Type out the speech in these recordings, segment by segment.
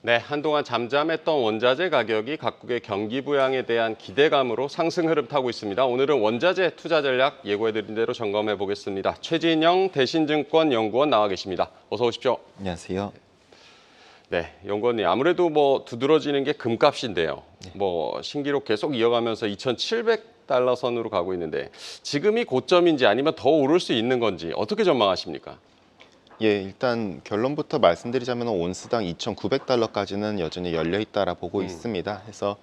네, 한동안 잠잠했던 원자재 가격이 각국의 경기 부양에 대한 기대감으로 상승 흐름 타고 있습니다. 오늘은 원자재 투자 전략 예고해드린 대로 점검해 보겠습니다. 최진영 대신증권 연구원 나와 계십니다. 어서 오십시오. 안녕하세요. 네, 연구원님 아무래도 두드러지는 게 금값인데요. 신기록 계속 이어가면서 2,700달러 선으로 가고 있는데 지금이 고점인지 아니면 더 오를 수 있는 건지 어떻게 전망하십니까? 예, 일단 결론부터 말씀드리자면 온스당 2,900달러까지는 여전히 열려 있다라 보고 있습니다. 그래서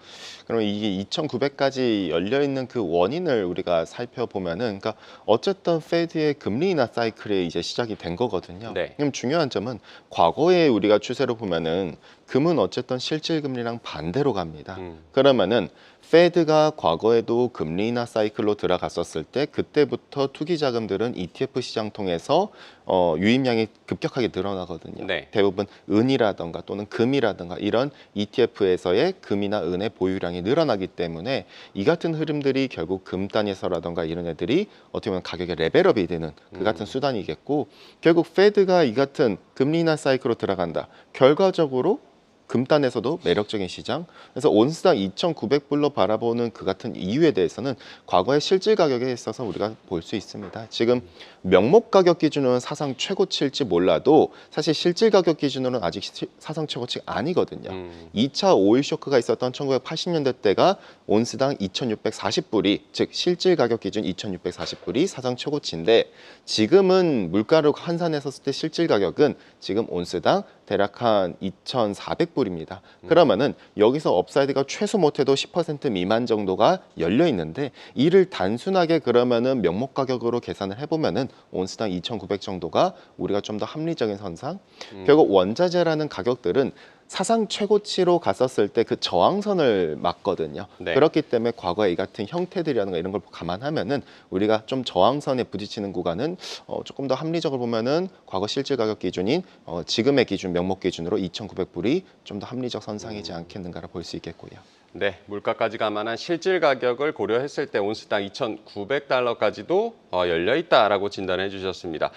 그럼 이게 2,900까지 열려 있는 그 원인을 우리가 살펴보면은, 그러니까 어쨌든 페드의 금리 인하 사이클이 이제 시작이 된 거거든요. 네. 그럼 중요한 점은 과거에 우리가 추세로 보면은 금은 어쨌든 실질 금리랑 반대로 갑니다. 그러면은 페드가 과거에도 금리 인하 사이클로 들어갔었을 때 그때부터 투기 자금들은 ETF 시장 통해서 유입량이 급격하게 늘어나거든요. 네. 대부분 은이라든가 또는 금이라든가 이런 ETF에서의 금이나 은의 보유량이 늘어나기 때문에 이 같은 흐름들이 결국 금단에서라든가 이런 애들이 어떻게 보면 가격의 레벨업이 되는 그 같은 수단이겠고, 결국 페드가 이 같은 금리 인하 사이클로 들어간다. 결과적으로 금단에서도 매력적인 시장. 그래서 온스당 2,900불로 바라보는 그 같은 이유에 대해서는 과거의 실질 가격에 있어서 우리가 볼 수 있습니다. 지금 명목 가격 기준으로는 사상 최고치일지 몰라도 사실 실질 가격 기준으로는 아직 사상 최고치가 아니거든요. 2차 오일 쇼크가 있었던 1980년대 때가 온스당 2,640불이, 즉 실질 가격 기준 2,640불이 사상 최고치인데, 지금은 물가로 환산했었을 때 실질 가격은 지금 온스당 대략 한 2,400불입니다. 그러면은 여기서 업사이드가 최소 못해도 10% 미만 정도가 열려 있는데, 이를 단순하게 그러면은 명목 가격으로 계산을 해보면은 온스당 2,900 정도가 우리가 좀 더 합리적인 선상. 결국 원자재라는 가격들은 사상 최고치로 갔었을 때 그 저항선을 맞거든요. 네. 그렇기 때문에 과거에 이 같은 형태들이라는 거 이런 걸 감안하면은 우리가 좀 저항선에 부딪히는 구간은 조금 더 합리적으로 보면은 과거 실질 가격 기준인 지금의 기준 명목 기준으로 2,900불이 좀 더 합리적 선상이지 않겠는가를 볼 수 있겠고요. 네, 물가까지 감안한 실질 가격을 고려했을 때 온스당 2,900달러까지도 열려 있다라고 진단해 주셨습니다.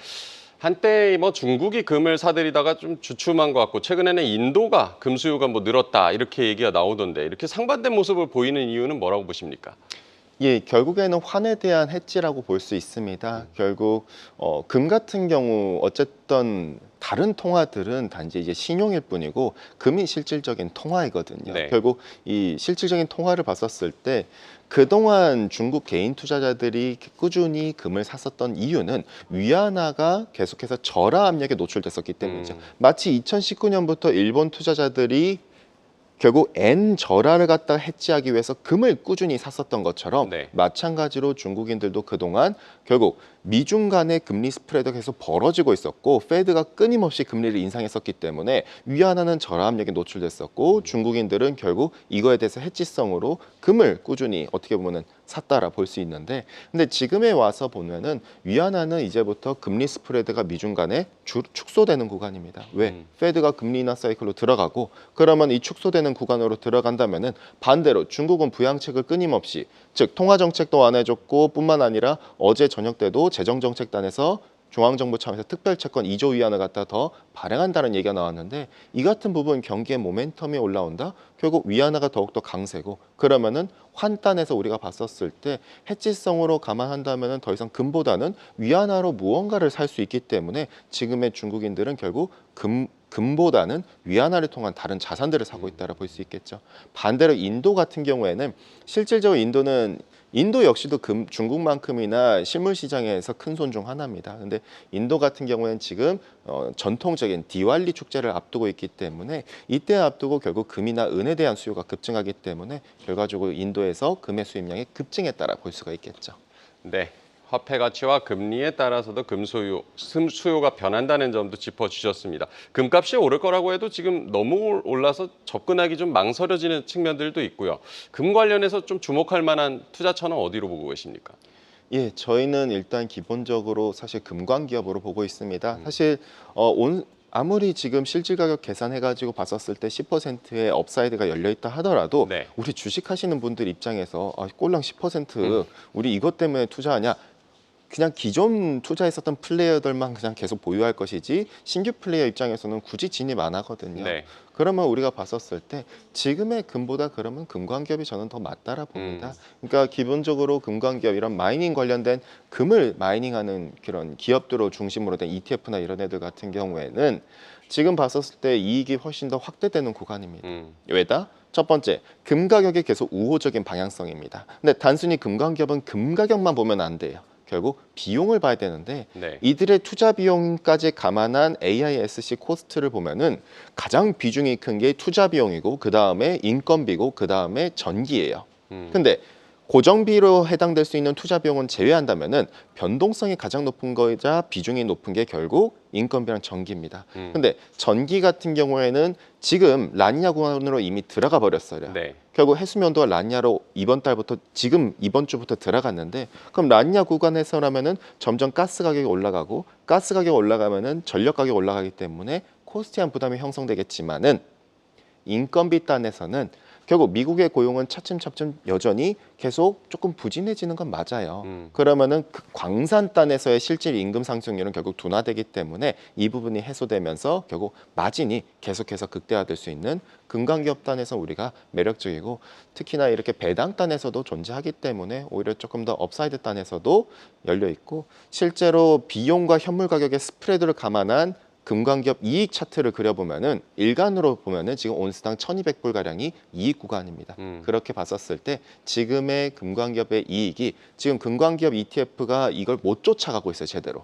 한때 중국이 금을 사들이다가 좀 주춤한 것 같고 최근에는 인도가 금 수요가 늘었다 이렇게 얘기가 나오던데 이렇게 상반된 모습을 보이는 이유는 뭐라고 보십니까? 예, 결국에는 환에 대한 해지라고 볼 수 있습니다. 결국 금 같은 경우 어쨌든 다른 통화들은 단지 이제 신용일 뿐이고 금이 실질적인 통화이거든요. 네. 결국 이 실질적인 통화를 봤었을 때 그동안 중국 개인 투자자들이 꾸준히 금을 샀었던 이유는 위안화가 계속해서 절하 압력에 노출됐었기 때문이죠. 마치 2019년부터 일본 투자자들이 결국 엔 절하를 갖다 해지하기 위해서 금을 꾸준히 샀었던 것처럼 네. 마찬가지로 중국인들도 그동안 결국 미중 간의 금리 스프레드가 계속 벌어지고 있었고 페드가 끊임없이 금리를 인상했었기 때문에 위안화는 절하 압력에 노출됐었고 중국인들은 결국 이거에 대해서 해지성으로 금을 꾸준히 어떻게 보면은 샀다라 볼 수 있는데, 근데 지금에 와서 보면은 위안화는 이제부터 금리 스프레드가 미중 간에 축소되는 구간입니다. 왜? 페드가 금리 인하 사이클로 들어가고, 그러면 이 축소되는 구간으로 들어간다면은 반대로 중국은 부양책을 끊임없이, 즉 통화 정책도 완화해줬고 뿐만 아니라 어제 저녁 때도 재정정책단에서 중앙정부 차원에서 특별채권 2조 위안을 갖다 더 발행한다는 얘기가 나왔는데, 이 같은 부분 경기의 모멘텀이 올라온다? 결국 위안화가 더욱더 강세고, 그러면은 환단에서 우리가 봤었을 때 해지성으로 감안한다면은 더 이상 금보다는 위안화로 무언가를 살 수 있기 때문에 지금의 중국인들은 결국 금보다는 위안화를 통한 다른 자산들을 사고 있다라 볼 수 있겠죠. 반대로 인도 같은 경우에는 실질적으로 인도 역시도 중국만큼이나 실물 시장에서 큰 손 중 하나입니다. 근데 인도 같은 경우에는 지금 전통적인 디왈리 축제를 앞두고 있기 때문에 이때 앞두고 결국 금이나 은에 대한 수요가 급증하기 때문에 결과적으로 인도에서 금의 수입량이 급증했다라 볼 수가 있겠죠. 네, 화폐 가치와 금리에 따라서도 금 수요가 변한다는 점도 짚어주셨습니다. 금값이 오를 거라고 해도 지금 너무 올라서 접근하기 좀 망설여지는 측면들도 있고요. 금 관련해서 좀 주목할 만한 투자처는 어디로 보고 계십니까? 예, 저희는 일단 기본적으로 사실 금광 기업으로 보고 있습니다. 사실 아무리 지금 실질 가격 계산해가지고 봤었을 때 10%의 업사이드가 열려 있다 하더라도 네. 우리 주식하시는 분들 입장에서 꼴랑 10% 우리 이것 때문에 투자하냐? 그냥 기존 투자했었던 플레이어들만 그냥 계속 보유할 것이지 신규 플레이어 입장에서는 굳이 진입 안 하거든요. 네. 그러면 우리가 봤었을 때 지금의 금보다 그러면 금광기업이 저는 더 맞다라 봅니다. 그러니까 기본적으로 금광기업 이런 마이닝 관련된 금을 마이닝하는 그런 기업들로 중심으로 된 ETF나 이런 애들 같은 경우에는 지금 봤었을 때 이익이 훨씬 더 확대되는 구간입니다. 왜다? 첫 번째, 금 가격이 계속 우호적인 방향성입니다. 근데 단순히 금광기업은 금 가격만 보면 안 돼요. 결국 비용을 봐야 되는데 네. 이들의 투자 비용까지 감안한 AISC 코스트를 보면은 가장 비중이 큰 게 투자 비용이고 그 다음에 인건비고 그 다음에 전기예요. 근데 고정비로 해당될 수 있는 투자 비용은 제외한다면은 변동성이 가장 높은 거이자 비중이 높은 게 결국 인건비랑 전기입니다. 근데 전기 같은 경우에는 지금 라니냐 구간으로 이미 들어가 버렸어요. 네. 결국 해수면도가 라니냐로 이번 달부터 지금 이번 주부터 들어갔는데 그럼 라니냐 구간에서라면은 점점 가스 가격이 올라가고 가스 가격이 올라가면은 전력 가격이 올라가기 때문에 코스티한 부담이 형성되겠지만은 인건비 단에서는 결국 미국의 고용은 차츰차츰 여전히 계속 조금 부진해지는 건 맞아요. 그러면은 그 광산 단에서의 실질 임금 상승률은 결국 둔화되기 때문에 이 부분이 해소되면서 결국 마진이 계속해서 극대화될 수 있는 금광기업 단에서 우리가 매력적이고 특히나 이렇게 배당 단에서도 존재하기 때문에 오히려 조금 더 업사이드 단에서도 열려 있고 실제로 비용과 현물 가격의 스프레드를 감안한 금광기업 이익 차트를 그려보면은 일간으로 보면은 지금 온스당 1,200불 가량이 이익 구간입니다. 그렇게 봤었을 때 지금의 금광기업의 이익이 지금 금광기업 ETF가 이걸 못 쫓아가고 있어요, 제대로.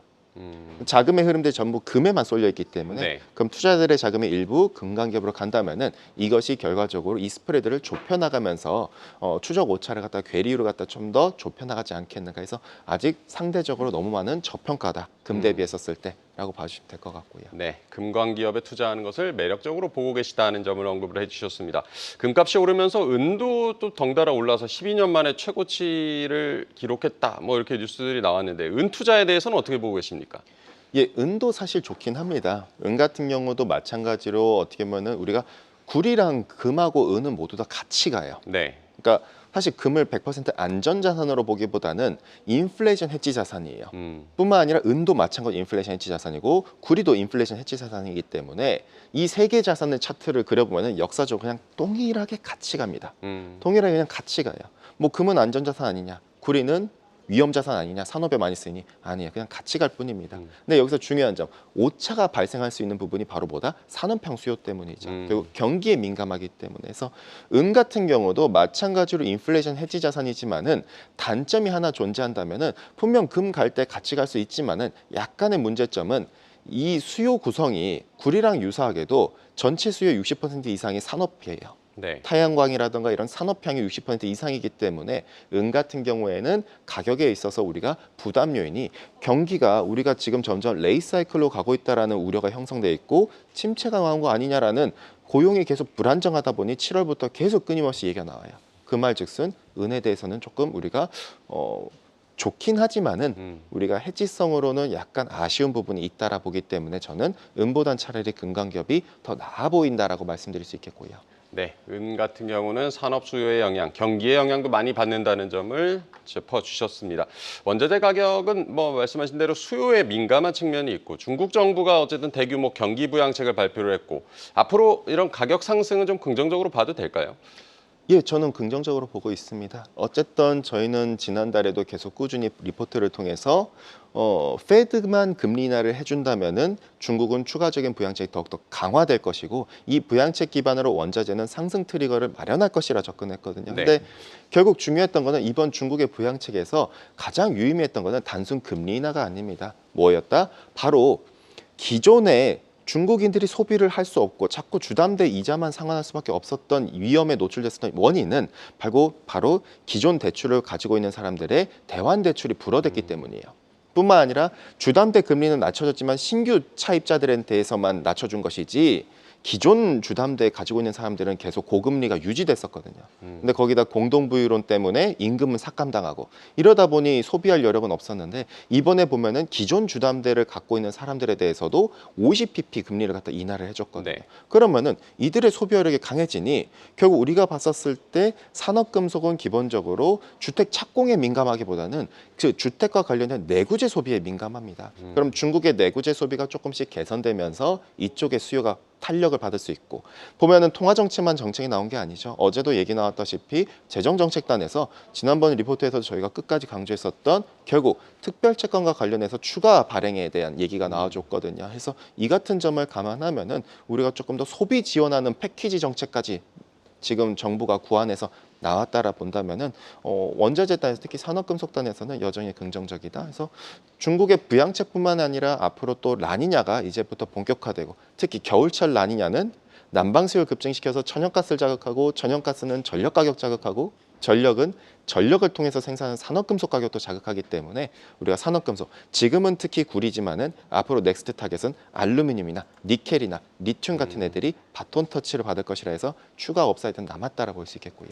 자금의 흐름들이 전부 금에만 쏠려 있기 때문에 네. 그럼 투자자들의 자금의 일부 금광기업으로 간다면은 이것이 결과적으로 이 스프레드를 좁혀나가면서 추적 오차를 갖다 괴리율을 갖다 좀 더 좁혀나가지 않겠는가 해서 아직 상대적으로 너무 많은 저평가다 금 대비했었을 때라고 봐주시면 될 것 같고요. 네, 금광기업에 투자하는 것을 매력적으로 보고 계시다는 점을 언급을 해주셨습니다. 금값이 오르면서 은도 또 덩달아 올라서 12년 만에 최고치를 기록했다. 뭐 이렇게 뉴스들이 나왔는데 은 투자에 대해서는 어떻게 보고 계십니까? 예, 은도 사실 좋긴 합니다. 은 같은 경우도 마찬가지로 어떻게 보면은 우리가 구리랑 금하고 은은 모두 다 같이 가요. 네. 그러니까 사실 금을 100% 안전자산으로 보기보다는 인플레이션 해지 자산이에요. 뿐만 아니라 은도 마찬가지로 인플레이션 해지 자산이고 구리도 인플레이션 해지 자산이기 때문에 이 세 개 자산의 차트를 그려보면 역사적으로 그냥 동일하게 같이 갑니다. 동일하게 그냥 같이 가요. 뭐 금은 안전자산 아니냐, 구리는 위험자산 아니냐, 산업에 많이 쓰니 아니에요. 그냥 같이 갈 뿐입니다. 근데 여기서 중요한 점, 오차가 발생할 수 있는 부분이 바로 뭐다? 산업형 수요 때문이죠. 그리고 경기에 민감하기 때문에. 그래서 은 같은 경우도 마찬가지로 인플레이션 해지 자산이지만은 단점이 하나 존재한다면은 분명 금 갈 때 같이 갈 수 있지만은 약간의 문제점은 이 수요 구성이 구리랑 유사하게도 전체 수요 60% 이상이 산업이에요. 네. 태양광이라든가 이런 산업향이 60% 이상이기 때문에 은 같은 경우에는 가격에 있어서 우리가 부담 요인이 경기가 우리가 지금 점점 레이사이클로 가고 있다라는 우려가 형성돼 있고 침체가 나온 거 아니냐라는 고용이 계속 불안정하다 보니 7월부터 계속 끊임없이 얘기가 나와요. 그 말즉슨 은에 대해서는 조금 우리가 좋긴 하지만은 우리가 해지성으로는 약간 아쉬운 부분이 있다라 보기 때문에 저는 은보단 차라리 금광기업이 더 나아 보인다라고 말씀드릴 수 있겠고요. 네, 은 같은 경우는 산업 수요의 영향, 경기의 영향도 많이 받는다는 점을 짚어주셨습니다. 원자재 가격은 뭐 말씀하신 대로 수요에 민감한 측면이 있고 중국 정부가 어쨌든 대규모 경기 부양책을 발표를 했고 앞으로 이런 가격 상승은 좀 긍정적으로 봐도 될까요? 예, 저는 긍정적으로 보고 있습니다. 어쨌든 저희는 지난달에도 계속 꾸준히 리포트를 통해서 페드만 금리 인하를 해준다면은 중국은 추가적인 부양책이 더욱더 강화될 것이고 이 부양책 기반으로 원자재는 상승 트리거를 마련할 것이라 접근했거든요. 네. 근데 결국 중요했던 거는 이번 중국의 부양책에서 가장 유의미했던 거는 단순 금리 인하가 아닙니다. 뭐였다? 바로 기존에 중국인들이 소비를 할 수 없고 자꾸 주담대 이자만 상환할 수밖에 없었던 위험에 노출됐었던 원인은 바로 기존 대출을 가지고 있는 사람들의 대환 대출이 불어댔기 때문이에요. 뿐만 아니라 주담대 금리는 낮춰졌지만 신규 차입자들에 대해서만 낮춰준 것이지 기존 주담대 가지고 있는 사람들은 계속 고금리가 유지됐었거든요. 근데 거기다 공동부유론 때문에 임금은 삭감당하고 이러다 보니 소비할 여력은 없었는데 이번에 보면은 기존 주담대를 갖고 있는 사람들에 대해서도 50pp 금리를 갖다 인하를 해줬거든요. 네. 그러면은 이들의 소비 여력이 강해지니 결국 우리가 봤었을 때 산업금속은 기본적으로 주택 착공에 민감하기보다는 그 주택과 관련된 내구재 소비에 민감합니다. 그럼 중국의 내구재 소비가 조금씩 개선되면서 이쪽의 수요가 탄력을 받을 수 있고 보면은 통화 정책만 정책이 나온 게 아니죠. 어제도 얘기 나왔다시피 재정 정책단에서 지난번 리포트에서 저희가 끝까지 강조했었던 결국 특별 채권과 관련해서 추가 발행에 대한 얘기가 나와줬거든요. 그래서 이 같은 점을 감안하면은 우리가 조금 더 소비 지원하는 패키지 정책까지 지금 정부가 구안해서 나왔다라 본다면은 원자재단에서 특히 산업금속단에서는 여전히 긍정적이다. 그래서 중국의 부양책뿐만 아니라 앞으로 또 라니냐가 이제부터 본격화되고 특히 겨울철 라니냐는 난방 수요를 급증시켜서 천연가스를 자극하고 천연가스는 전력 가격 자극하고 전력은 전력을 통해서 생산하는 산업금속 가격도 자극하기 때문에 우리가 산업금속 지금은 특히 구리지만은 앞으로 넥스트 타겟은 알루미늄이나 니켈이나 리튬 같은 애들이 바톤 터치를 받을 것이라 해서 추가 업사이드는 남았다라 볼 수 있겠고요.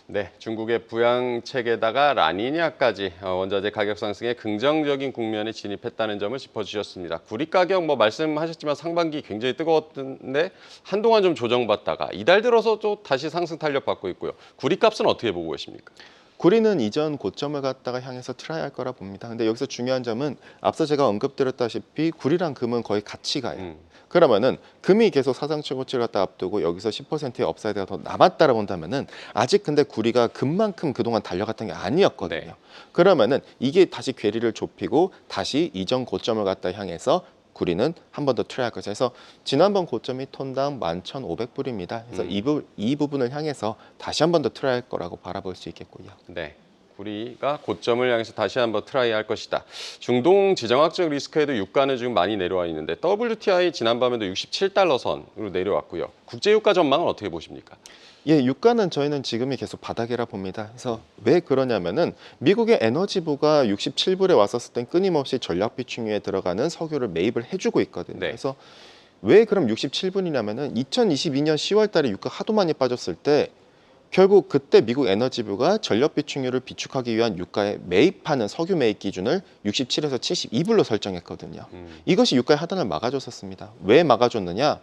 네, 중국의 부양책에다가 라니냐까지 원자재 가격 상승에 긍정적인 국면에 진입했다는 점을 짚어주셨습니다. 구리 가격 뭐 말씀하셨지만 상반기 굉장히 뜨거웠는데 한동안 좀 조정받다가 이달 들어서 또 다시 상승 탄력 받고 있고요. 구리 값은 어떻게 보고 계십니까? 구리는 이전 고점을 갖다가 향해서 트라이 할 거라 봅니다. 근데 여기서 중요한 점은 앞서 제가 언급드렸다시피 구리랑 금은 거의 같이 가요. 그러면은 금이 계속 사상 최고치를 갖다 앞두고 여기서 10%의 업사이드가 더 남았다라 본다면은 아직 근데 구리가 금만큼 그동안 달려갔던 게 아니었거든요. 네. 그러면은 이게 다시 괴리를 좁히고 다시 이전 고점을 갖다 향해서 구리는 한 번 더 트라이할 거죠. 그래서 지난번 고점이 톤당 11,500불입니다. 그래서 이 부분을 향해서 다시 한 번 더 트라이할 거라고 바라볼 수 있겠고요. 네. 구리가 고점을 향해서 다시 한번 트라이할 것이다. 중동 지정학적 리스크에도 유가는 지금 많이 내려와 있는데 WTI 지난밤에도 67달러 선으로 내려왔고요. 국제 유가 전망은 어떻게 보십니까? 예, 유가는 저희는 지금이 계속 바닥이라 봅니다. 그래서 왜 그러냐면은 미국의 에너지부가 67불에 왔었을 땐 끊임없이 전략 비축유에 들어가는 석유를 매입을 해주고 있거든요. 네. 그래서 왜 그럼 67분이냐면은 2022년 10월 달에 유가 하도 많이 빠졌을 때 결국 그때 미국 에너지부가 전력 비축유를 비축하기 위한 유가에 매입하는 석유 매입 기준을 67에서 72불로 설정했거든요. 이것이 유가의 하단을 막아줬었습니다. 왜 막아줬느냐?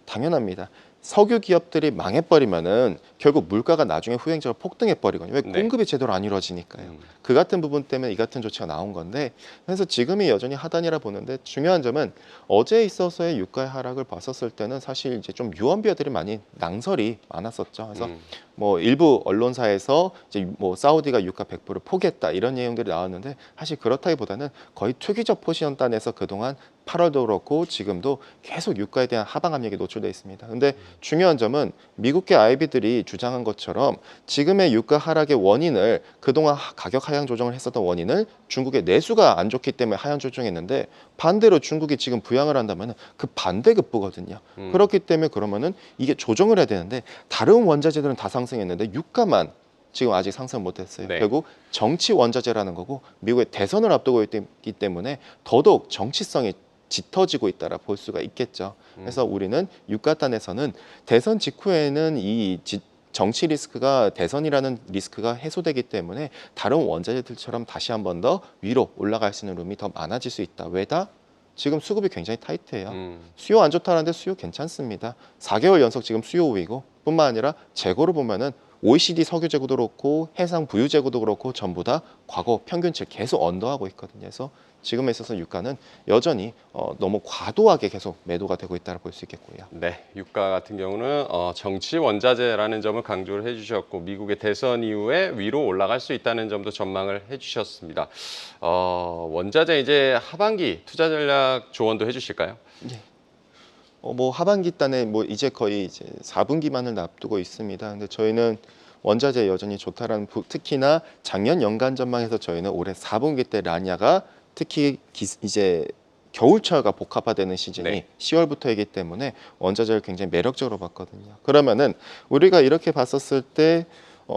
당연합니다. 석유 기업들이 망해버리면은 결국 물가가 나중에 후행적으로 폭등해버리거든요. 왜? 네. 공급이 제대로 안 이루어지니까요. 그 같은 부분 때문에 이 같은 조치가 나온 건데 그래서 지금이 여전히 하단이라 보는데 중요한 점은 어제에 있어서의 유가의 하락을 봤었을 때는 사실 이제 좀 유언비어들이 많이 낭설이 많았었죠. 그래서 뭐 일부 언론사에서 이제 뭐 사우디가 유가 100%를 포기했다 이런 내용들이 나왔는데 사실 그렇다기보다는 거의 투기적 포지션 단에서 그동안 8월도 그렇고 지금도 계속 유가에 대한 하방 압력이 노출돼 있습니다. 근데 중요한 점은 미국계 IB들이 주장한 것처럼 지금의 유가 하락의 원인을 그동안 가격 하향 조정을 했었던 원인을 중국의 내수가 안 좋기 때문에 하향 조정했는데 반대로 중국이 지금 부양을 한다면 그 반대급부거든요. 그렇기 때문에 그러면은 이게 조정을 해야 되는데 다른 원자재들은 다 상승했는데 유가만 지금 아직 상승 못했어요. 네. 결국 정치 원자재라는 거고 미국의 대선을 앞두고 있기 때문에 더더욱 정치성이 짙어지고 있다라 볼 수가 있겠죠. 그래서 우리는 유가단에서는 대선 직후에는 이 정치 리스크가 대선이라는 리스크가 해소되기 때문에 다른 원자재들처럼 다시 한 번 더 위로 올라갈 수 있는 룸이 더 많아질 수 있다. 왜다? 지금 수급이 굉장히 타이트해요. 수요 안 좋다는데 수요 괜찮습니다. 4개월 연속 지금 수요 우위고 뿐만 아니라 재고를 보면은 OECD 석유 재고도 그렇고 해상 부유 재고도 그렇고 전부 다 과거 평균치를 계속 언더하고 있거든요. 그래서 지금에 있어서 유가는 여전히 너무 과도하게 계속 매도가 되고 있다고 볼 수 있겠고요. 네, 유가 같은 경우는 정치 원자재라는 점을 강조를 해주셨고 미국의 대선 이후에 위로 올라갈 수 있다는 점도 전망을 해주셨습니다. 원자재 이제 하반기 투자 전략 조언도 해주실까요? 네. 뭐 하반기 단에 뭐 이제 거의 이제 4분기만을 앞두고 있습니다. 근데 저희는 원자재 여전히 좋다라는 특히나 작년 연간 전망에서 저희는 올해 4분기 때 라냐가 특히 이제 겨울철과 복합화되는 시즌이 네. 10월부터이기 때문에 원자재를 굉장히 매력적으로 봤거든요. 그러면은 우리가 이렇게 봤었을 때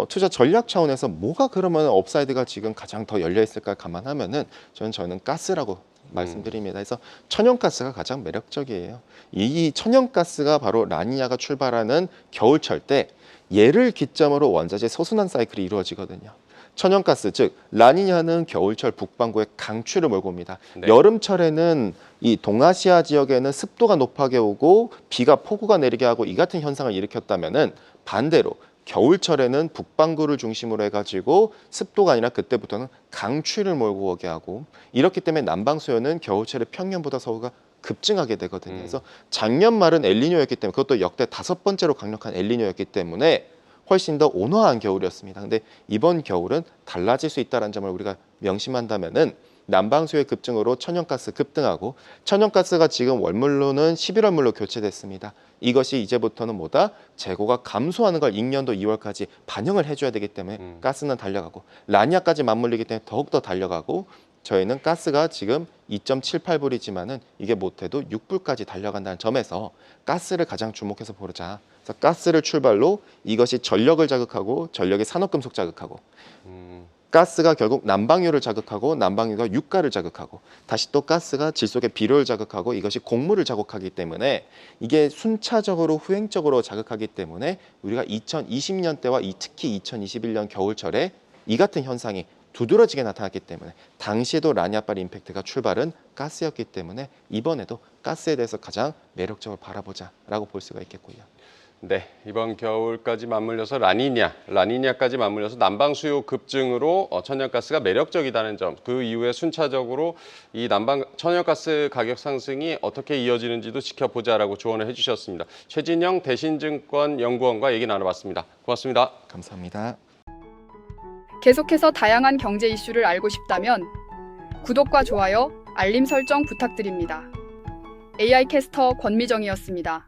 투자 전략 차원에서 뭐가 그러면 업사이드가 지금 가장 더 열려 있을까 감안하면은 저는 가스라고 말씀드립니다. 그래서 천연가스가 가장 매력적이에요. 이 천연가스가 바로 라니냐가 출발하는 겨울철 때 얘를 기점으로 원자재 소순환 사이클이 이루어지거든요. 천연가스 즉 라니냐는 겨울철 북반구의 강추를 몰고 옵니다. 네. 여름철에는 이 동아시아 지역에는 습도가 높게 오고 비가 폭우가 내리게 하고 이 같은 현상을 일으켰다면은 반대로 겨울철에는 북반구를 중심으로 해가지고 습도가 아니라 그때부터는 강추위를 몰고 오게 하고 이렇기 때문에 남방 수요는 겨울철에 평년보다 서울가 급증하게 되거든요. 음. 그래서 작년 말은 엘니뇨였기 때문에 그것도 역대 5번째로 강력한 엘니뇨였기 때문에 훨씬 더 온화한 겨울이었습니다. 근데 이번 겨울은 달라질 수 있다는 점을 우리가 명심한다면은 난방 수요의 급증으로 천연가스 급등하고 천연가스가 지금 월물로는 11월물로 교체됐습니다. 이것이 이제부터는 뭐다? 재고가 감소하는 걸 익년도 2월까지 반영을 해줘야 되기 때문에 가스는 달려가고 라니아까지 맞물리기 때문에 더욱더 달려가고 저희는 가스가 지금 2.78불이지만은 이게 못해도 6불까지 달려간다는 점에서 가스를 가장 주목해서 보자. 그래서 가스를 출발로 이것이 전력을 자극하고 전력이 산업금속 자극하고 가스가 결국 난방유를 자극하고 난방유가 유가를 자극하고 다시 또 가스가 질소의 비료를 자극하고 이것이 곡물을 자극하기 때문에 이게 순차적으로 후행적으로 자극하기 때문에 우리가 2020년대와 특히 2021년 겨울철에 이 같은 현상이 두드러지게 나타났기 때문에 당시에도 라니아발 임팩트가 출발은 가스였기 때문에 이번에도 가스에 대해서 가장 매력적으로 바라보자라고 볼 수가 있겠고요. 네, 이번 겨울까지 맞물려서 라니냐까지 맞물려서 난방 수요 급증으로 천연가스가 매력적이다는 점, 그 이후에 순차적으로 이 천연가스 가격 상승이 어떻게 이어지는지도 지켜보자라고 조언을 해주셨습니다. 최진영 대신증권 연구원과 얘기 나눠봤습니다. 고맙습니다. 감사합니다. 계속해서 다양한 경제 이슈를 알고 싶다면 구독과 좋아요, 알림 설정 부탁드립니다. AI 캐스터 권미정이었습니다.